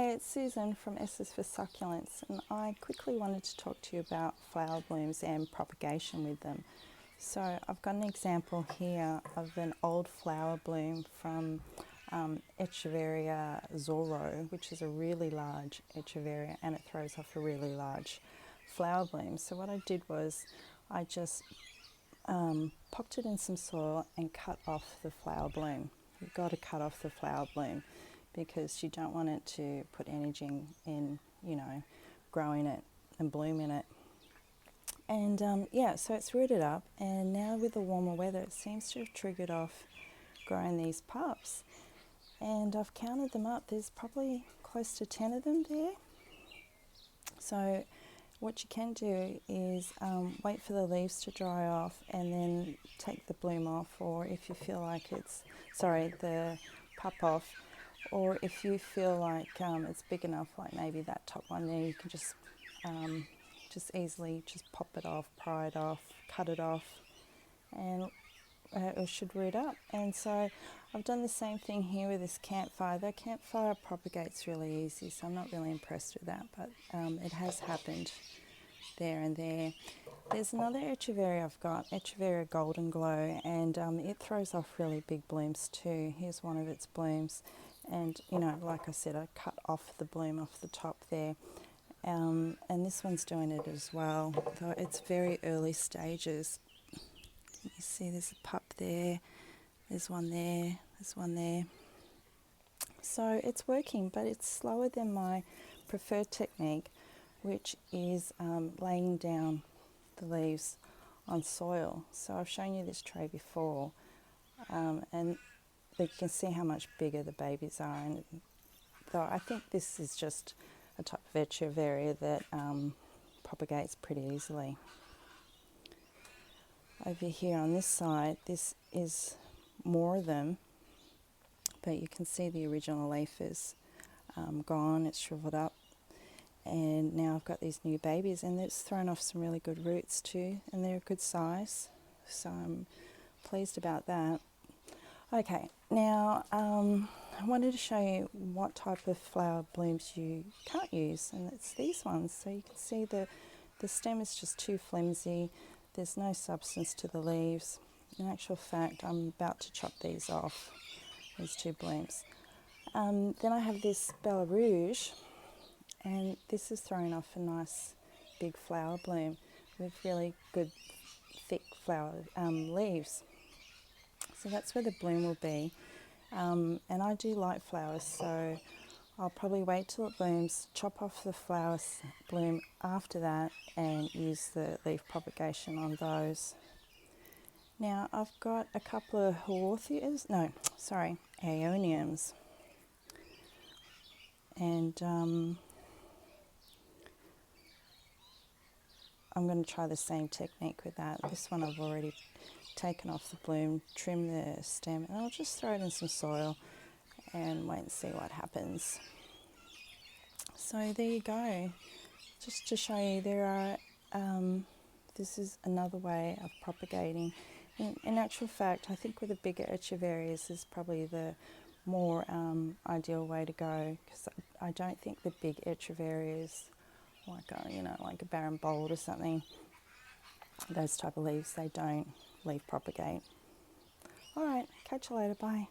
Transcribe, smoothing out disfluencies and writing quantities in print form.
Hey, it's Susan from S's for Succulents, and I quickly wanted to talk to you about flower blooms and propagation with them. So I've got an example here of an old flower bloom from Echeveria Zorro, which is a really large Echeveria, and it throws off a really large flower bloom. So what I did was I just popped it in some soil and cut off the flower bloom. You've got to cut off the flower bloom, because you don't want it to put energy in, growing it and blooming it. And so it's rooted up, and now with the warmer weather it seems to have triggered off growing these pups. And I've counted them up, there's probably close to 10 of them there. So what you can do is wait for the leaves to dry off and then take the bloom off, or if you feel like the pup off. Or if you feel like it's big enough, like maybe that top one there, you can just easily just pop it off, pry it off, cut it off, and it should root up. And so I've done the same thing here with this campfire. The campfire propagates really easy, so I'm not really impressed with that, but it has happened there and there. There's another Echeveria I've got, Echeveria Golden Glow, and it throws off really big blooms too. Here's one of its blooms. And, like I said, I cut off the bloom off the top there. And this one's doing it as well, though it's very early stages. You see there's a pup there, there's one there, there's one there. So it's working, but it's slower than my preferred technique, which is laying down the leaves on soil. So I've shown you this tray before, and you can see how much bigger the babies are, and though I think this is just a type of Echeveria that propagates pretty easily. Over here on this side, this is more of them, but you can see the original leaf is gone, it's shriveled up, and now I've got these new babies, and it's thrown off some really good roots too, and they're a good size, so I'm pleased about that. Okay, now I wanted to show you what type of flower blooms you can't use, and it's these ones. So you can see the stem is just too flimsy, there's no substance to the leaves. In actual fact, I'm about to chop these off, these two blooms. Then I have this Bella Rouge, and this is throwing off a nice big flower bloom with really good thick flower leaves. So that's where the bloom will be, and I do like flowers, so I'll probably wait till it blooms, chop off the bloom after that, and use the leaf propagation on those. Now I've got a couple of Aeoniums, and I'm going to try the same technique with that. This one I've already taken off the bloom, trim the stem, and I'll just throw it in some soil and wait and see what happens. So there you go, just to show you this is another way of propagating. In actual fact, I think with the bigger Echeverias is probably the more ideal way to go, because I don't think the big Echeverias, like a barren bold or something, those type of leaves, they don't leaf propagate. Alright, catch you later, bye.